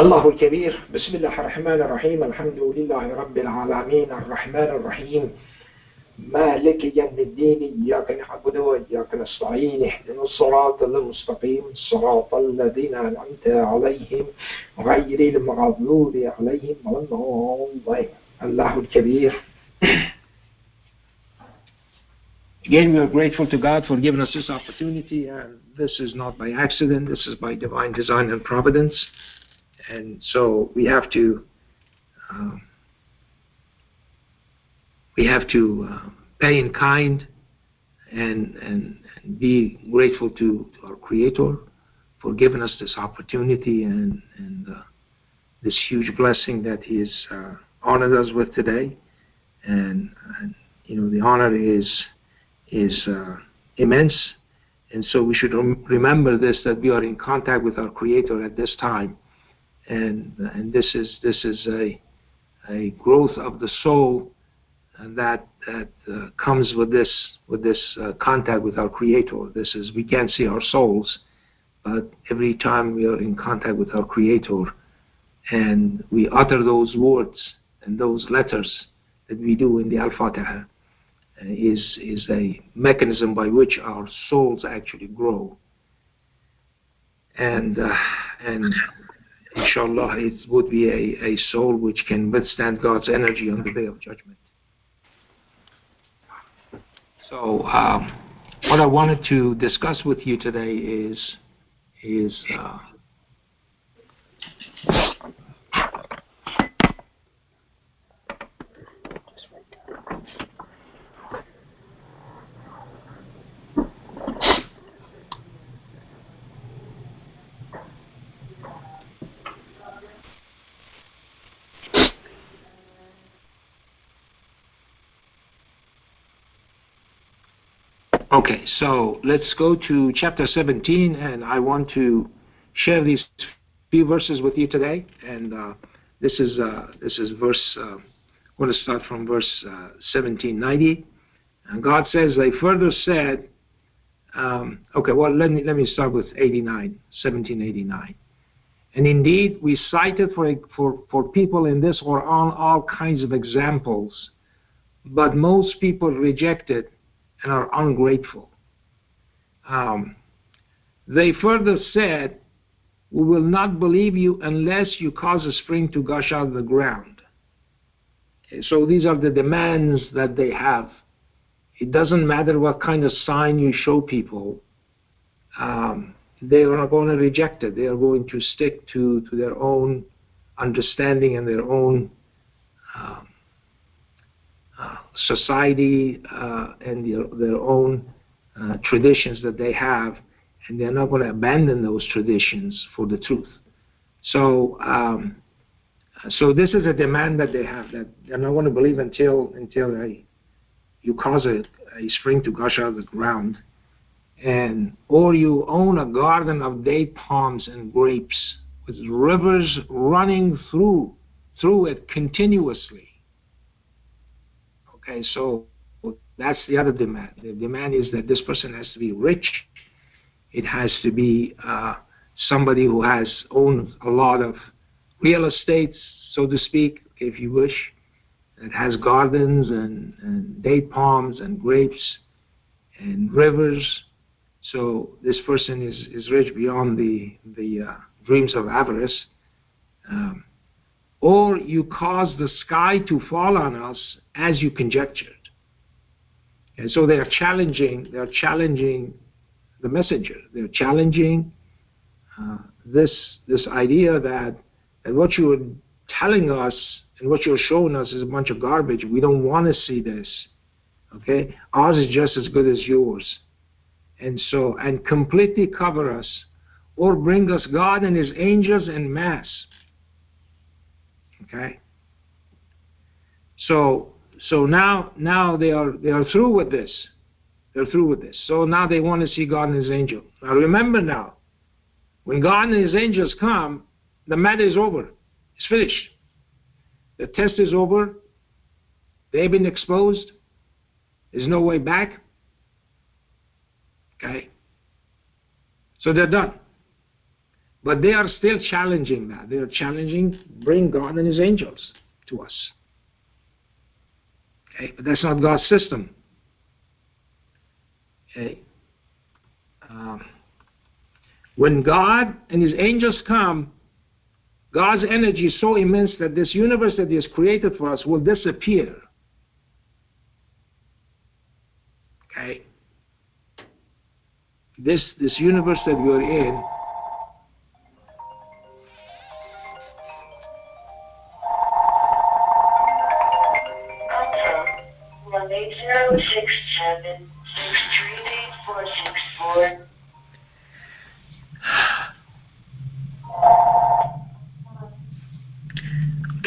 الله الكبير. بسم الله الرحمن الرحيم. الحمد لله رب العالمين الرحمن الرحيم مالك يوم الدين. إياك نعبد وإياك نستعين. اهدنا الصراط المستقيم صراط الذين أنعمت عليهم غير المغضوب عليهم ولا الضالين. الله الكبير. Again, we are grateful to God for giving us this opportunity, and this is not by accident. This is by divine design and providence. And so we have to pay in kind and be grateful to our Creator for giving us this opportunity and this huge blessing that He has honored us with today. And you know, the honor is immense, and so we should remember this, that we are in contact with our Creator at this time, and this is a growth of the soul, and that comes with this contact with our Creator. This is, we can't see our souls, but every time we are in contact with our Creator and we utter those words and those letters that we do in the Al-Fatiha, is a mechanism by which our souls actually grow, and inshallah it would be a soul which can withstand God's energy on the Day of Judgment. So what I wanted to discuss with you today is okay, so let's go to chapter 17, and I want to share these few verses with you today. And this is verse. I'm going to start from verse 1790. And God says, they further said. Okay, well let me start with 1789. And indeed, we cited for people in this or on all kinds of examples, but most people reject it and are ungrateful. They further said, we will not believe you unless you cause a spring to gush out of the ground. Okay, so these are the demands that they have. It doesn't matter what kind of sign you show people. They are not going to reject it. They are going to stick to their own understanding and their own society and their own traditions that they have, and they're not going to abandon those traditions for the truth. So this is a demand that they have, that they're not going to believe until you cause a spring to gush out of the ground, or you own a garden of date palms and grapes with rivers running through it continuously. Okay, so that's the other demand. The demand is that this person has to be rich. It has to be somebody who owns a lot of real estate, so to speak, if you wish. It has gardens and date palms and grapes and rivers. So this person is rich beyond the dreams of avarice. Or you cause the sky to fall on us as you conjectured. And so they are challenging the messenger. They're challenging this idea that what you are telling us and what you're showing us is a bunch of garbage. We don't want to see this. Okay? Ours is just as good as yours. And completely cover us, or bring us God and His angels en masse. Okay? So now they are through with this. They're through with this. So now they want to see God and His angel. Now remember now, when God and His angels come, the matter is over. It's finished. The test is over. They've been exposed. There's no way back. Okay? So they're done. But they are still challenging that. They are challenging, bring God and his angels to us. Okay, but that's not God's system. Okay. When God and his angels come, God's energy is so immense that this universe that he has created for us will disappear. Okay? This universe that we are in, Contact 18067-638-464.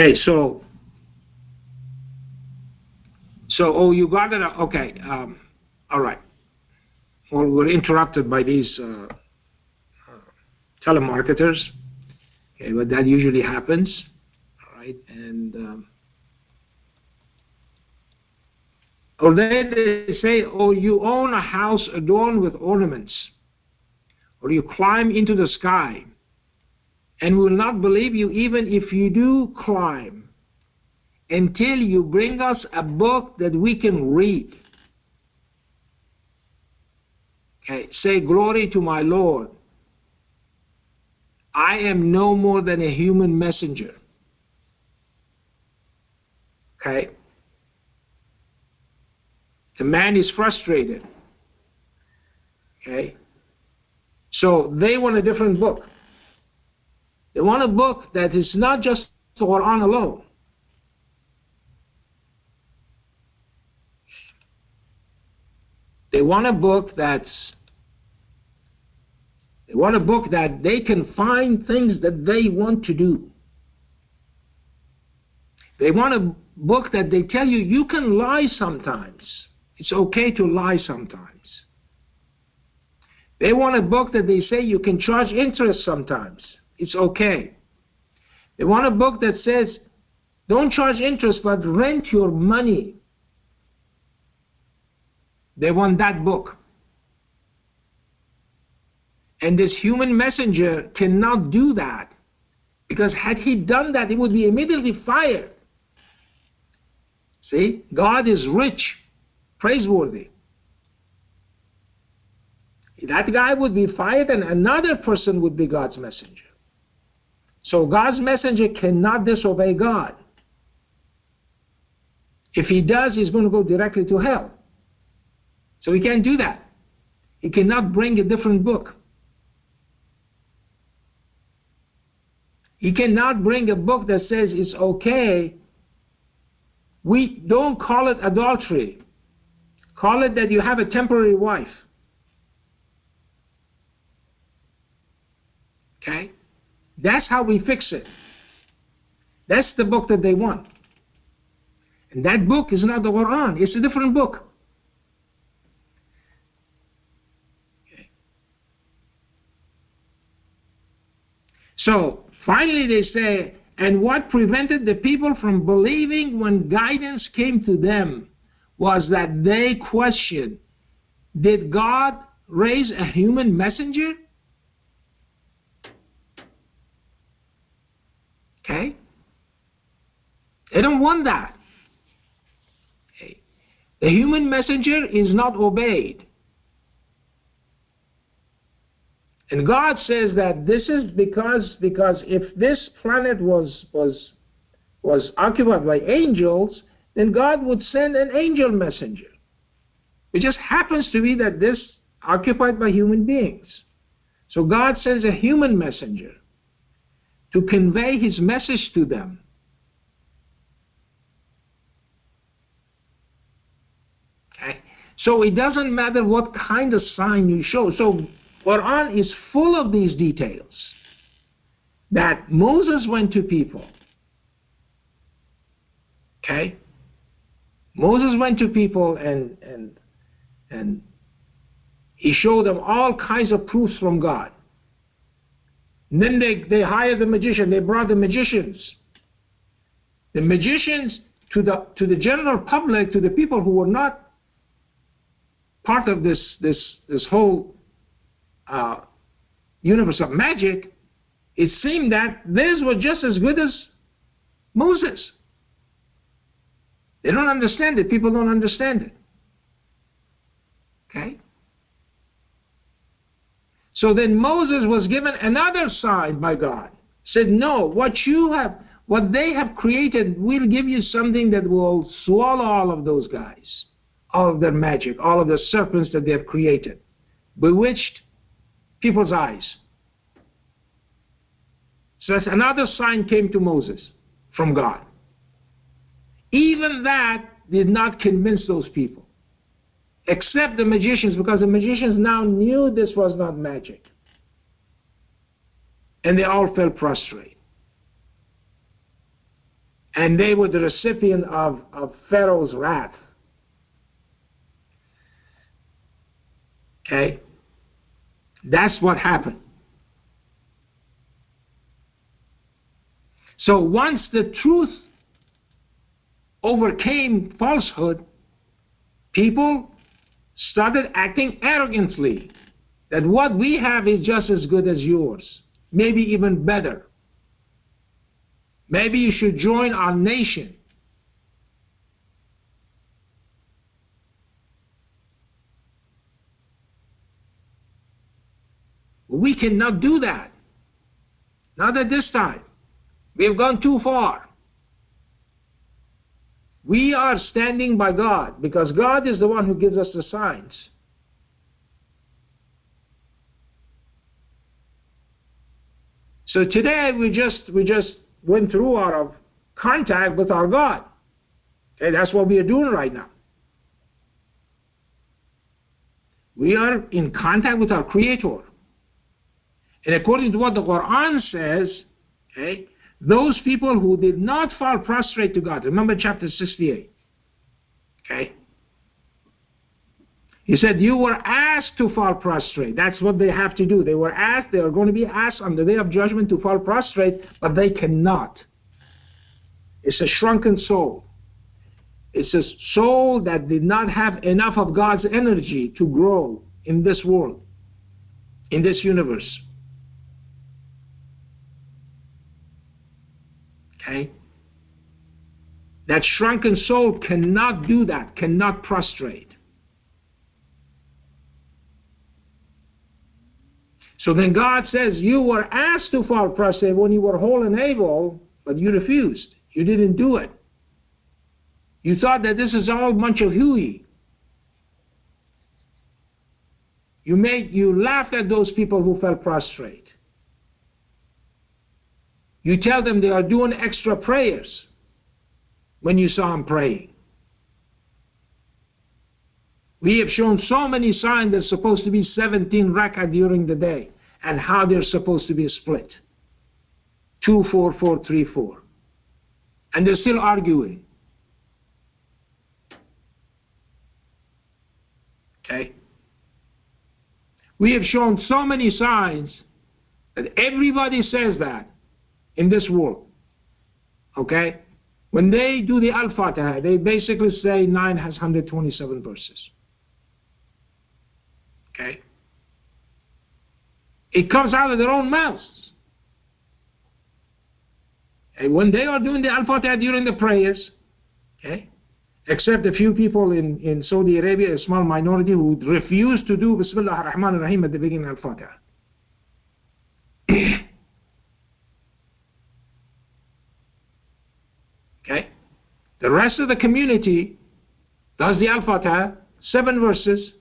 okay, so oh, you got it? Okay, all right. Well, we're interrupted by these telemarketers, okay, but that usually happens, all right, and or they say, oh, you own a house adorned with ornaments, or you climb into the sky, and we will not believe you even if you do climb, until you bring us a book that we can read. Okay, say, glory to my Lord. I am no more than a human messenger. Okay? The man is frustrated. Okay? So they want a different book. They want a book that is not just Quran alone. They want a book that they can find things that they want to do. They want a book that they tell you, you can lie sometimes. It's okay to lie sometimes. They want a book that they say you can charge interest sometimes. It's okay. They want a book that says, don't charge interest, but rent your money. They want that book. And this human messenger cannot do that, because had he done that, he would be immediately fired. See, God is rich, praiseworthy. That guy would be fired and another person would be God's messenger. So God's messenger cannot disobey God. If he does, he's going to go directly to hell. So he can't do that. He cannot bring a different book. He cannot bring a book that says it's okay. We don't call it adultery. Call it that you have a temporary wife. Okay? That's how we fix it. That's the book that they want. And that book is not the Quran. It's a different book. Okay. So, finally they say, and what prevented the people from believing when guidance came to them was that they questioned, did God raise a human messenger? Okay? They don't want that. Okay. The human messenger is not obeyed. And God says that this is because if this planet was occupied by angels, then God would send an angel messenger. It just happens to be that this occupied by human beings. So God sends a human messenger to convey his message to them. Okay? So it doesn't matter what kind of sign you show. So Quran is full of these details. That Moses went to people. Okay? Moses went to people and he showed them all kinds of proofs from God. And then they hired the magician. They brought the magicians. The magicians to the general public, to the people who were not part of this whole universe of magic, it seemed that theirs was just as good as Moses. They don't understand it. People don't understand it. Okay? So then Moses was given another sign by God. Said, no, what they have created, we'll give you something that will swallow all of those guys, all of their magic, all of the serpents that they have created, bewitched people's eyes. So that's another sign came to Moses from God. Even that did not convince those people, except the magicians, because the magicians now knew this was not magic. And they all fell prostrate. And they were the recipient of Pharaoh's wrath. Okay? That's what happened. So once the truth overcame falsehood, people started acting arrogantly, that what we have is just as good as yours, maybe even better. Maybe you should join our nation. We cannot do that. Not at this time. We have gone too far. We are standing by God, because God is the one who gives us the signs. So today we just went through our contact with our God. Okay, that's what we are doing right now. We are in contact with our Creator. And according to what the Quran says, okay, those people who did not fall prostrate to God, remember chapter 68, okay? He said, you were asked to fall prostrate. That's what they have to do. They were asked, they are going to be asked on the day of judgment to fall prostrate, but they cannot. It's a shrunken soul. It's a soul that did not have enough of God's energy to grow in this world, in this universe. Okay? That shrunken soul cannot do that, cannot prostrate. So then God says, you were asked to fall prostrate when you were whole and able, but you refused. You didn't do it. You thought that this is all a bunch of hooey. You laughed at those people who fell prostrate. You tell them they are doing extra prayers when you saw them praying. We have shown so many signs there's supposed to be 17 rak'ah during the day, and how they're supposed to be split. 2, 4, 4, 3, 4. And they're still arguing. Okay? We have shown so many signs that everybody says that in this world. Okay? When they do the Al-Fatiha, they basically say 9 has 127 verses. Okay? It comes out of their own mouths. And when they are doing the Al-Fatiha during the prayers, okay, except a few people in Saudi Arabia, a small minority who refuse to do Bismillah ar-Rahman ar-Rahim at the beginning of Al-Fatiha. Okay? The rest of the community does the Al-Fatiha, 7 verses,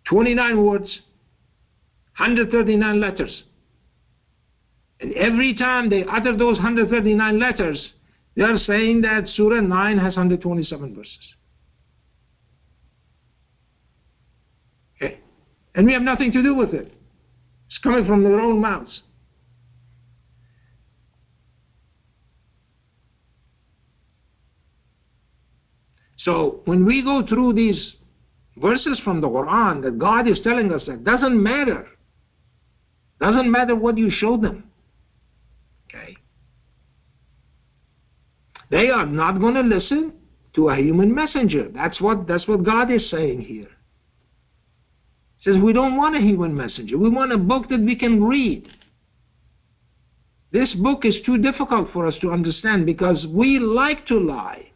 29 words, 139 letters. And every time they utter those 139 letters, they are saying that Surah 9 has 127 verses. Okay? And we have nothing to do with it. It's coming from their own mouths. So when we go through these verses from the Quran that God is telling us that doesn't matter. Doesn't matter what you show them. Okay? They are not going to listen to a human messenger. That's what God is saying here. He says we don't want a human messenger. We want a book that we can read. This book is too difficult for us to understand because we like to lie.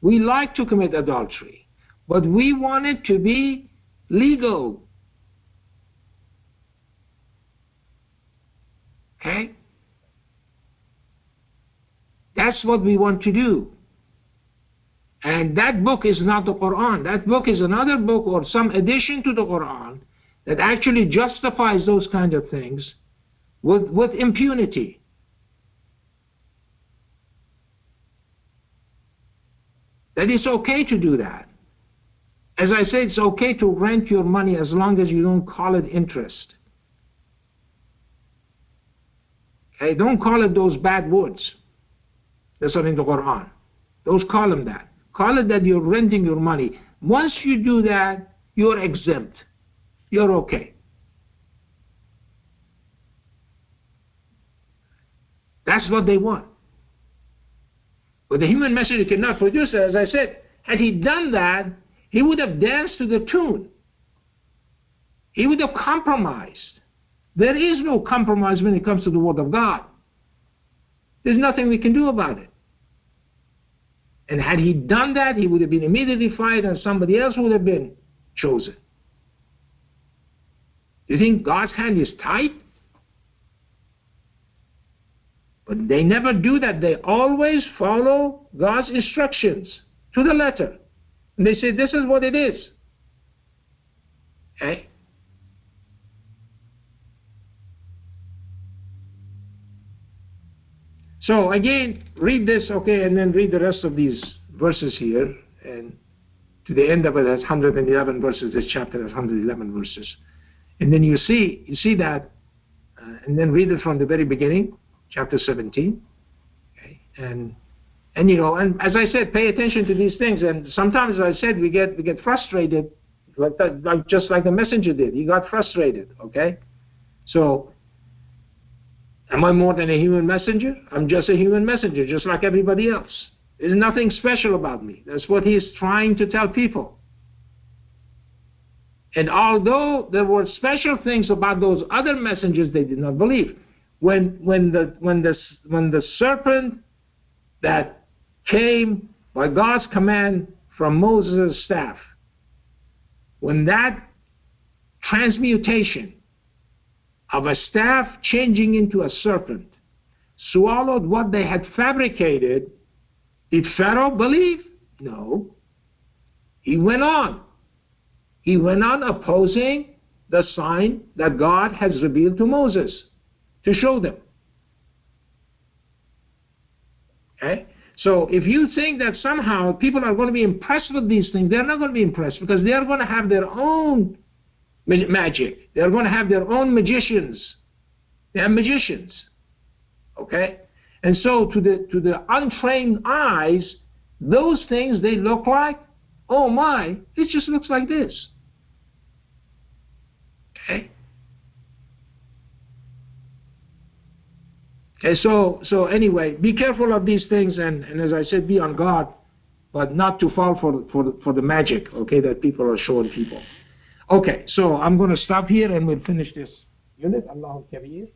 We like to commit adultery. But we want it to be legal. Okay? That's what we want to do. And that book is not the Quran. That book is another book or some addition to the Quran that actually justifies those kind of things with impunity. That it's okay to do that. As I said, it's okay to rent your money as long as you don't call it interest. Okay, don't call it those bad words. That's not in the Quran. Don't call them that. Call it that you're renting your money. Once you do that, you're exempt. You're okay. That's what they want. But the human messenger cannot produce it. As I said, had he done that, he would have danced to the tune. He would have compromised. There is no compromise when it comes to the Word of God. There's nothing we can do about it. And had he done that, he would have been immediately fired and somebody else would have been chosen. Do you think God's hand is tight? But they never do that. They always follow God's instructions to the letter. And they say, this is what it is. Okay? So again, read this, okay, and then read the rest of these verses here. And to the end of it, that's 111 verses. This chapter has 111 verses. And then you see that, and then read it from the very beginning, chapter 17. Okay? And you know, and as I said, pay attention to these things. And sometimes, as I said, we get frustrated, just like the messenger did. He got frustrated. Okay, so am I more than a human messenger? I'm just a human messenger, just like everybody else. There's nothing special about me. That's what he's trying to tell people. And although there were special things about those other messengers, they did not believe. When the serpent that came by God's command from Moses' staff, when that transmutation of a staff changing into a serpent swallowed what they had fabricated, did Pharaoh believe? No. He went on. He went on opposing the sign that God has revealed to Moses to show them. Okay? So if you think that somehow people are going to be impressed with these things, they're not going to be impressed because they are going to have their own magic. They're going to have their own magicians. They are magicians. Okay? And so to the untrained eyes, those things, they look like, oh my, it just looks like this. Okay? Okay, so anyway, be careful of these things, and as I said, be on guard, but not to fall for the magic, okay, that people are showing people. Okay, so I'm going to stop here and we'll finish this unit. Allahu Kabir.